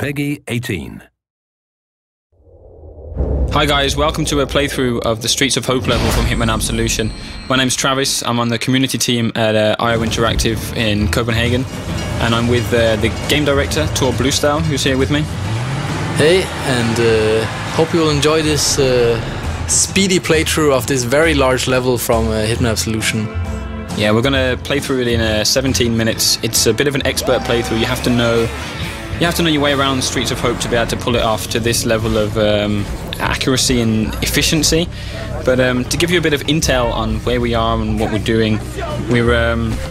Peggy 18. Hi guys, welcome to a playthrough of the Streets of Hope level from Hitman Absolution. My name's Travis, I'm on the community team at IO Interactive in Copenhagen, and I'm with the game director, Tor Bluestyle, who's here with me. Hey, and hope you will enjoy this speedy playthrough of this very large level from Hitman Absolution. Yeah, we're going to play through it in 17 minutes. It's a bit of an expert playthrough. You have to know your way around Streets of Hope to be able to pull it off to this level of accuracy and efficiency. But to give you a bit of intel on where we are and what we're doing, we're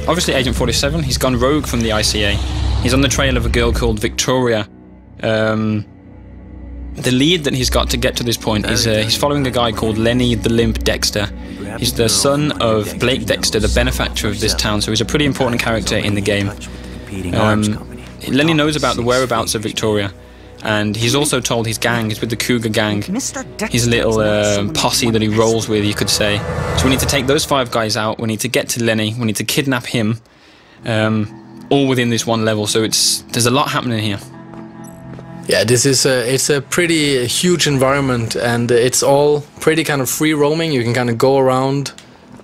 obviously Agent 47. He's gone rogue from the ICA. He's on the trail of a girl called Victoria. The lead that he's got to get to this point is he's following a guy called Lenny the Limp Dexter. He's the son of Blake Dexter, the benefactor of this town, so he's a pretty important character in the game. Lenny knows about the whereabouts of Victoria, and he's also told his gang, he's with the Cougar gang, his little posse that he rolls with, you could say. So we need to take those 5 guys out, we need to get to Lenny, we need to kidnap him, all within this one level, so there's a lot happening here. Yeah, this is it's a pretty huge environment, and it's all pretty kind of free roaming. You can kind of go around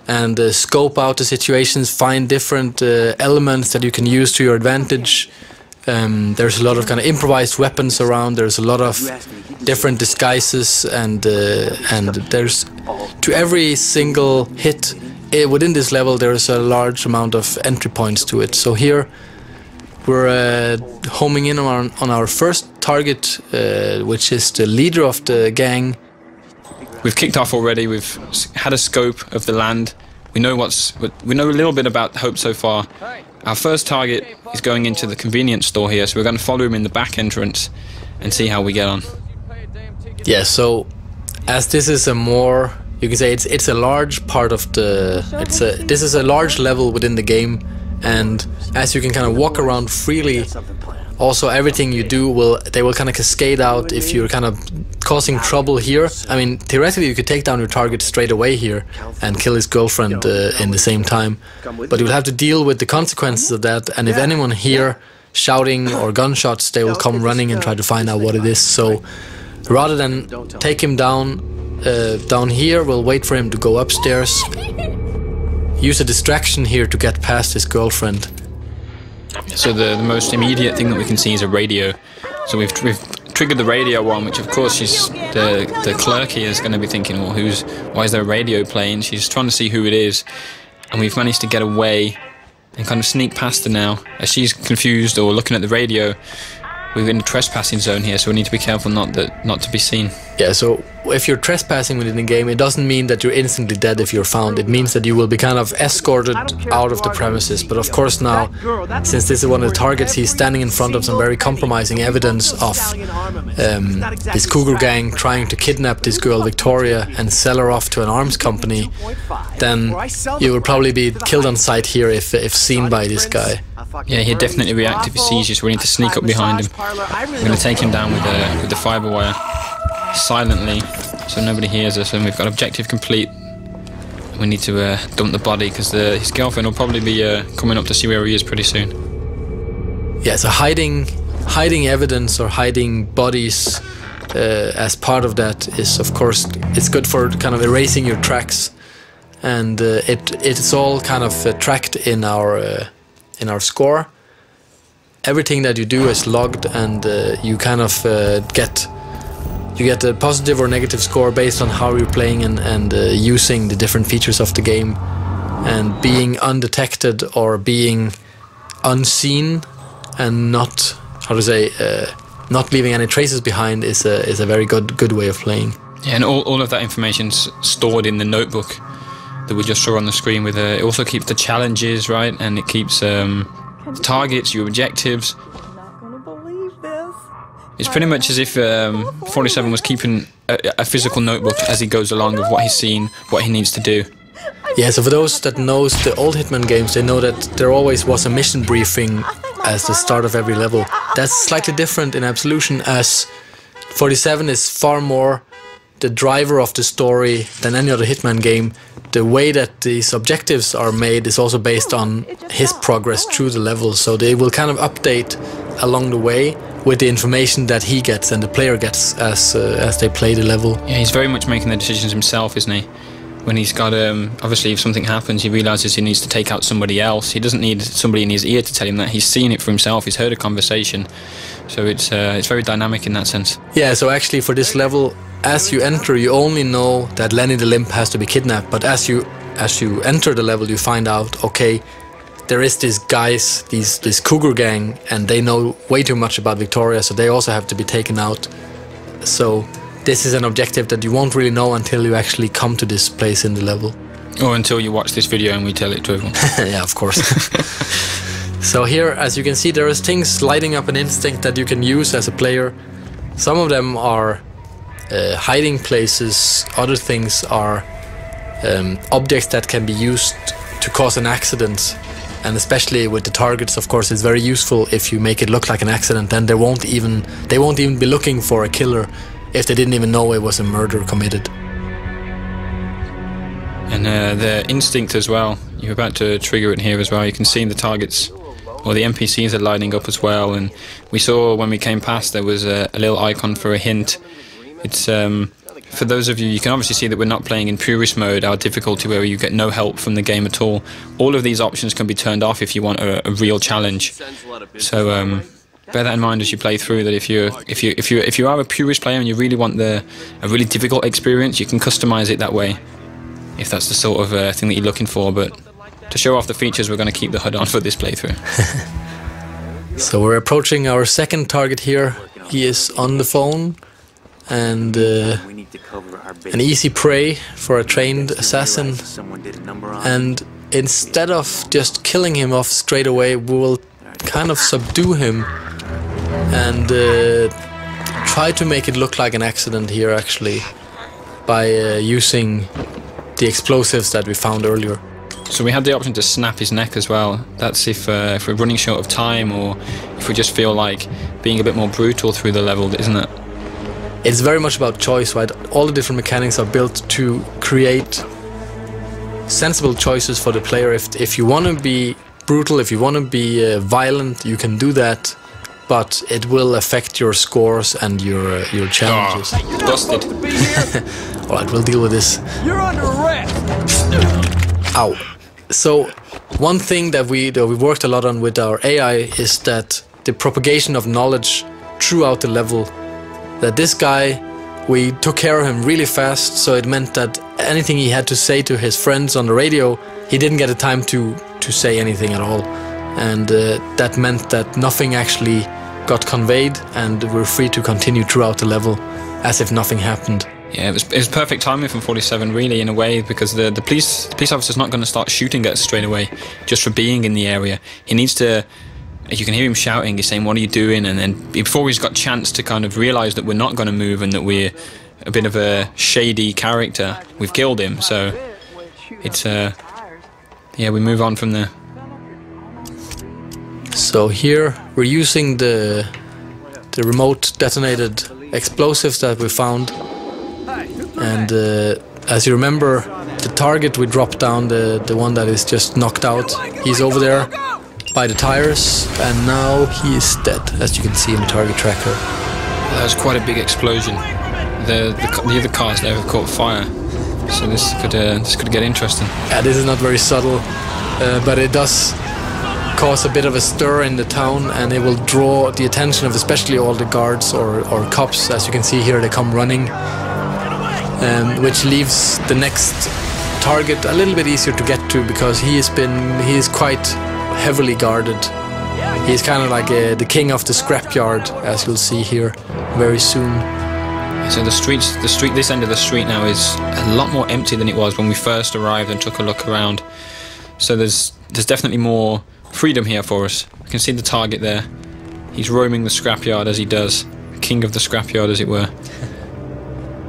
and scope out the situations, find different elements that you can use to your advantage. There's a lot of kind of improvised weapons around. There's a lot of different disguises, and there's to every single hit within this level there's a large amount of entry points to it. So here we're homing in on our first target, which is the leader of the gang. We've kicked off already. We've had a scope of the land. We know a little bit about Hope so far. Our first target is going into the convenience store here, so we're going to follow him in the back entrance and see how we get on. Yeah, so as this is a more, you can say it's a large part of the, this is a large level within the game, and as you can kind of walk around freely, also everything you do they will kind of cascade out if you're kind of causing trouble here. I mean, theoretically you could take down your target straight away here and kill his girlfriend in the same time, but you'll have to deal with the consequences of that, and if anyone here shouting or gunshots, they will come running and try to find out what it is. So rather than take him down here, we'll wait for him to go upstairs, use a distraction here to get past his girlfriend. So the most immediate thing that we can see is a radio. So we've triggered the radio on, which of course the clerk here is going to be thinking, well, why is there a radio playing? She's trying to see who it is, and we've managed to get away and kind of sneak past her now. As she's confused or looking at the radio, we're in the trespassing zone here, so we need to be careful not to be seen. Yeah, so if you're trespassing within the game, it doesn't mean that you're instantly dead if you're found. It means that you will be kind of escorted out of the premises. But of course now, since this is one of the targets, he's standing in front of some very compromising evidence of this Cougar gang trying to kidnap this girl Victoria and sell her off to an arms company, then you will probably be killed on sight here if seen by this guy. Yeah, he'd definitely react if he sees you, so we need to sneak up behind him. We're going to take him down with the fibre wire silently, so nobody hears us, and we've got objective complete. We need to dump the body, because his girlfriend will probably be coming up to see where he is pretty soon. Yeah, so hiding evidence or hiding bodies as part of that is, of course, it's good for kind of erasing your tracks, and it's all kind of tracked in our score. Everything that you do is logged, and you kind of get a positive or negative score based on how you're playing and using the different features of the game. And being undetected or being unseen and not, not leaving any traces behind is a very good way of playing. Yeah, and all of that information's stored in the notebook that we just saw on the screen. It also keeps the challenges, right, and it keeps targets, your objectives. It's pretty much as if 47 was keeping a physical notebook as he goes along of what he's seen, what he needs to do. Yeah, so for those that knows the old Hitman games, they know that there always was a mission briefing as the start of every level. That's slightly different in Absolution, as 47 is far more the driver of the story than any other Hitman game. The way that these objectives are made is also based on his progress through the level, so they will kind of update along the way, with the information that he gets and the player gets as they play the level. Yeah, he's very much making the decisions himself, isn't he? When he's got, obviously if something happens, he realises he needs to take out somebody else. He doesn't need somebody in his ear to tell him that. He's seen it for himself, he's heard a conversation. So it's very dynamic in that sense. Yeah, so actually for this level, as you enter, you only know that Lenny the Limp has to be kidnapped. But as you enter the level, you find out, okay, there is these guys, this cougar gang, and they know way too much about Victoria, so they also have to be taken out. So this is an objective that you won't really know until you actually come to this place in the level. Or until you watch this video and we tell it to everyone. Yeah, of course. So here, as you can see, there is things lighting up an instinct that you can use as a player. Some of them are hiding places, other things are objects that can be used to cause an accident. And especially with the targets, of course, it's very useful if you make it look like an accident. Then they won't even be looking for a killer if they didn't even know it was a murder committed. And the instinct as well, you're about to trigger it here as well. You can see the targets, or the NPCs are lighting up as well. And we saw when we came past there was a little icon for a hint. It's for those of you, you can obviously see that we're not playing in purist mode, our difficulty where you get no help from the game at all. All of these options can be turned off if you want a real challenge. So bear that in mind as you play through. That if you are a purist player and you really want a really difficult experience, you can customize it that way, if that's the sort of thing that you're looking for. But to show off the features, we're going to keep the HUD on for this playthrough. So we're approaching our second target here. He is on the phone, and an easy prey for a trained assassin. And instead of just killing him off straight away, we will kind of subdue him and try to make it look like an accident here, actually, by using the explosives that we found earlier. So we had the option to snap his neck as well. That's if we're running short of time, or if we just feel like being a bit more brutal through the level, isn't it? It's very much about choice, right? All the different mechanics are built to create sensible choices for the player. If you want to be brutal, if you want to be violent, you can do that, but it will affect your scores and your challenges. Oh, busted. Alright, we'll deal with this. You're under arrest. Ow. So one thing that we worked a lot on with our AI is that the propagation of knowledge throughout the level. That this guy, we took care of him really fast, so it meant that anything he had to say to his friends on the radio, he didn't get the time to say anything at all. And that meant that nothing actually got conveyed, and we're free to continue throughout the level as if nothing happened. Yeah, it was perfect timing from 47, really, in a way, because the police officer's not going to start shooting at us straight away just for being in the area. He needs to. You can hear him shouting, he's saying, "What are you doing?" And then before he's got a chance to kind of realise that we're not going to move and that we're a bit of a shady character, we've killed him. So it's yeah, we move on from there. So here we're using the remote detonated explosives that we found, and as you remember, the target we dropped down, the one that is just knocked out, he's over there by the tires, and now he is dead, as you can see in the target tracker. That was quite a big explosion. The other cars there have caught fire, so this could get interesting. Yeah, this is not very subtle, but it does cause a bit of a stir in the town, and it will draw the attention of especially all the guards or cops. As you can see here, they come running, which leaves the next target a little bit easier to get to, because he is quite heavily guarded. He's kind of like the king of the scrapyard, as you'll see here very soon. So this end of the street now is a lot more empty than it was when we first arrived and took a look around. So there's definitely more freedom here for us. You can see the target there. He's roaming the scrapyard as he does, king of the scrapyard, as it were.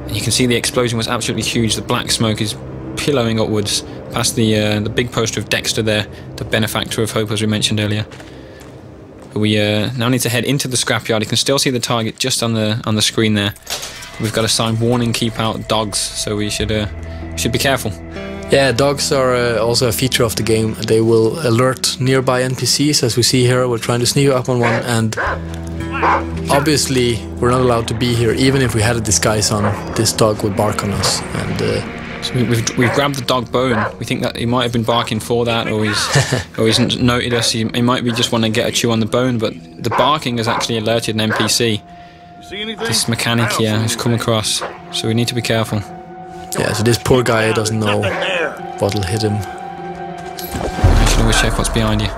And you can see the explosion was absolutely huge. The black smoke is pillowing upwards past the big poster of Dexter there, the benefactor of hope, as we mentioned earlier. But we now need to head into the scrapyard. You can still see the target just on the screen there. We've got a sign, "Warning, keep out dogs," so we should be careful. Yeah, dogs are also a feature of the game. They will alert nearby NPCs, as we see here. We're trying to sneak up on one, and obviously we're not allowed to be here. Even if we had a disguise on, this dog would bark on us. And so we've grabbed the dog bone. We think that he might have been barking for that, or he's noted us. He might be just want to get a chew on the bone, but the barking has actually alerted an NPC. This mechanic here has come across, so we need to be careful. Yeah, so this poor guy doesn't know what'll hit him. I should always check what's behind you.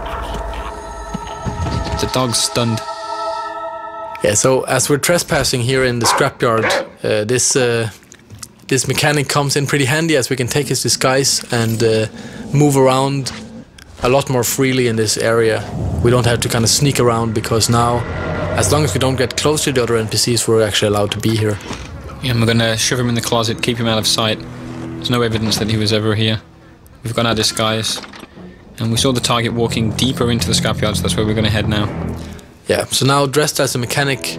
The dog's stunned. Yeah, so as we're trespassing here in the scrapyard, this mechanic comes in pretty handy, as we can take his disguise and move around a lot more freely in this area. We don't have to kind of sneak around, because now, as long as we don't get close to the other NPCs, we're actually allowed to be here. Yeah, and we're going to shove him in the closet, keep him out of sight. There's no evidence that he was ever here. We've got our disguise. And we saw the target walking deeper into the scrapyard, so that's where we're going to head now. Yeah, so now dressed as a mechanic,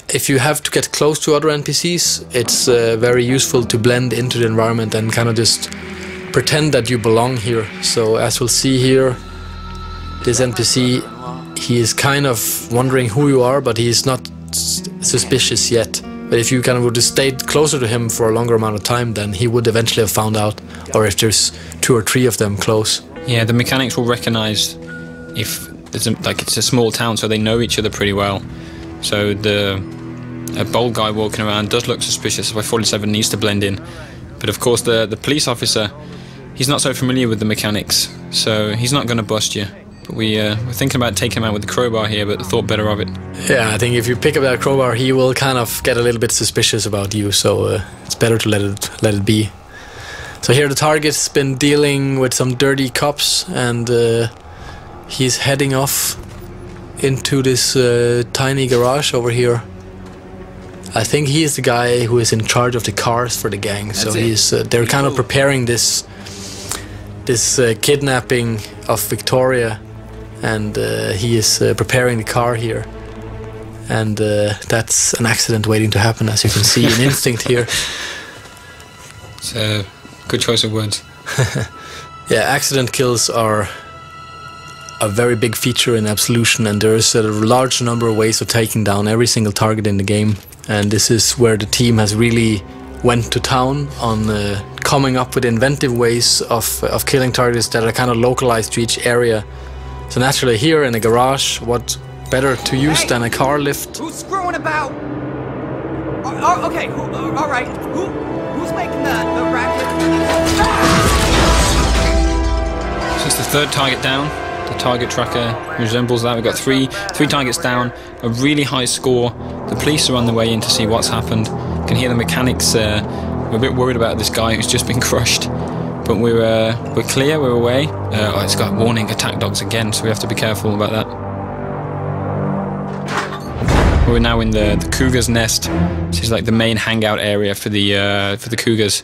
if you have to get close to other NPCs, it's very useful to blend into the environment and kind of just pretend that you belong here. So as we'll see here, this NPC, he is kind of wondering who you are, but he's not suspicious yet. But if you kind of would have stayed closer to him for a longer amount of time, then he would eventually have found out, or if there's 2 or 3 of them close. Yeah, the mechanics will recognize if there's it's a small town, so they know each other pretty well. So a bold guy walking around does look suspicious. Why 47 needs to blend in. But of course the police officer, he's not so familiar with the mechanics, so he's not going to bust you. But we're thinking about taking him out with the crowbar here, but thought better of it. Yeah, I think if you pick up that crowbar, he will kind of get a little bit suspicious about you, so it's better to let it be. So here the target's been dealing with some dirty cops, and he's heading off into this tiny garage over here. I think he is the guy who is in charge of the cars for the gang. So they're kind of preparing this kidnapping of Victoria, and he is preparing the car here. And that's an accident waiting to happen, as you can see in Instinct here. It's a good choice of words. Yeah, accident kills are a very big feature in Absolution, and there's a large number of ways of taking down every single target in the game. And this is where the team has really went to town on coming up with inventive ways of killing targets that are kind of localized to each area. So naturally here in a garage, what better to use than a car lift? Who's screwing about? Okay, all right. Who's making the racket? So it's the 3rd target down. The target tracker resembles that. We've got three targets down, a really high score. The police are on the way in to see what's happened. You can hear the mechanics. We're a bit worried about this guy who's just been crushed, but we're clear. We're away. It's got warning attack dogs again, so we have to be careful about that. We're now in the cougar's nest. This is like the main hangout area for the cougars.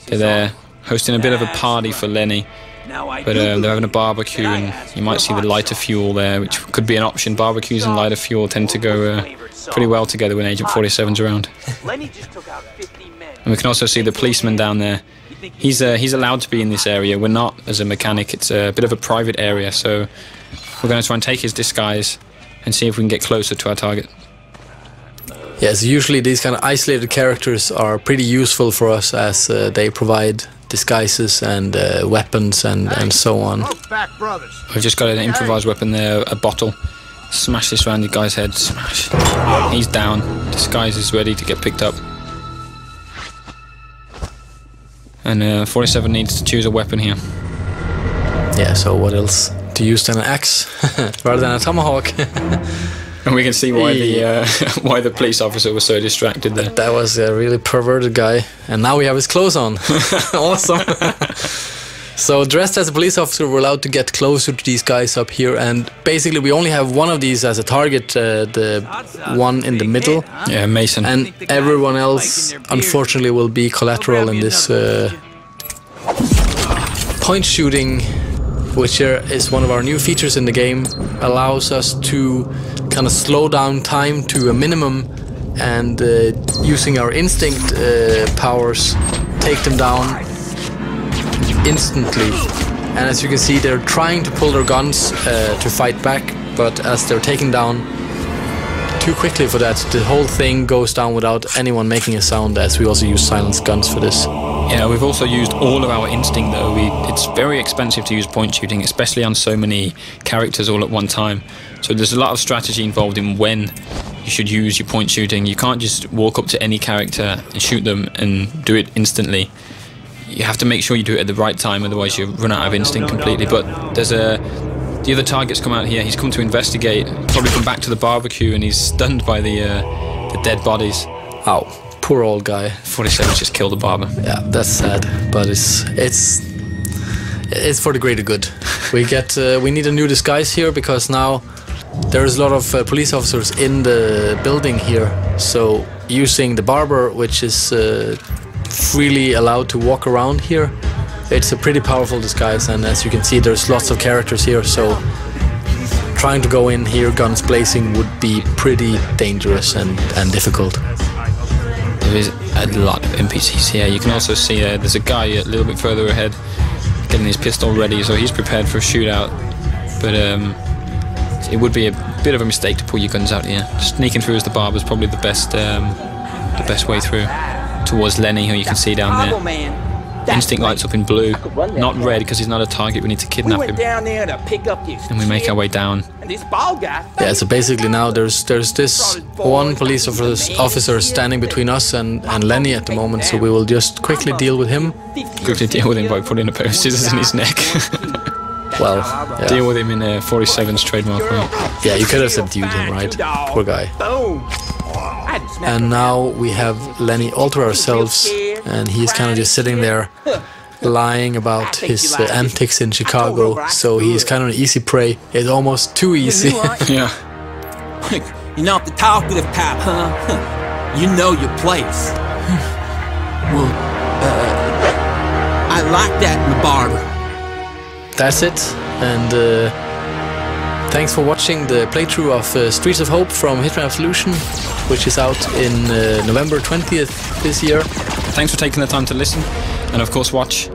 They're there hosting a bit of a party for Lenny. But they're having a barbecue, and you might see the lighter fuel there, which could be an option. Barbecues and lighter fuel tend to go pretty well together when Agent 47's around. And we can also see the policeman down there. He's allowed to be in this area. We're not as a mechanic. It's a bit of a private area, so we're going to try and take his disguise and see if we can get closer to our target. Yeah, so usually these kind of isolated characters are pretty useful for us, as they provide disguises and weapons and so on. We've just got an improvised weapon there, a bottle. Smash this around the guy's head. Smash. He's down. Disguise is ready to get picked up. And 47 needs to choose a weapon here. Yeah, so what else to use than an axe rather than a tomahawk? And we can see why why the police officer was so distracted there. That was a really perverted guy. And now we have his clothes on. Awesome. So dressed as a police officer, we're allowed to get closer to these guys up here. And basically we only have one of these as a target, the one in the middle. Yeah, Mason. And everyone else, unfortunately, will be collateral in this point shooting, which is one of our new features in the game. Allows us to kind of slow down time to a minimum, and using our instinct powers, take them down instantly. And as you can see, they're trying to pull their guns to fight back, but as they're taken down too quickly for that, the whole thing goes down without anyone making a sound, as we also use silenced guns for this. Yeah, we've also used all of our instinct though. It's very expensive to use point shooting, especially on so many characters all at one time. So there's a lot of strategy involved in when you should use your point shooting. You can't just walk up to any character and shoot them and do it instantly. You have to make sure you do it at the right time, otherwise you run out of instinct completely. But there's the other target's come out here. He's come to investigate, probably come back to the barbecue, and he's stunned by the dead bodies. Ow, poor old guy. 47's just killed the barber. Yeah, that's sad, but it's for the greater good. We need a new disguise here because now there's a lot of police officers in the building here. So using the barber, which is freely allowed to walk around here, it's a pretty powerful disguise, and as you can see there's lots of characters here, so trying to go in here guns blazing would be pretty dangerous and difficult. There is a lot of NPCs here. You can also see there's a guy a little bit further ahead getting his pistol ready, so he's prepared for a shootout, but it would be a bit of a mistake to pull your guns out here. Sneaking through as the barber is probably the best way through. Towards Lenny, who you can see down there. Instinct lights up in blue, not red because he's not a target. We need to kidnap him. And we make our way down. Yeah, so basically now there's this one police officer standing between us and Lenny at the moment, so we will just quickly deal with him. Quickly deal with him by putting a pair of scissors in his neck. Well, yeah. Deal with him in 47's trademark way. Yeah, you could have subdued him, right? Poor guy. And now we have Lenny all to ourselves, and he's kind of just sitting there lying about his antics in Chicago, so he's kind of an easy prey. It's almost too easy. Yeah. You're not the talkative type, huh? You know your place. Well, I like that in the barber. That's it, and thanks for watching the playthrough of Streets of Hope from Hitman Absolution, which is out in November 20th this year. Thanks for taking the time to listen, and of course watch.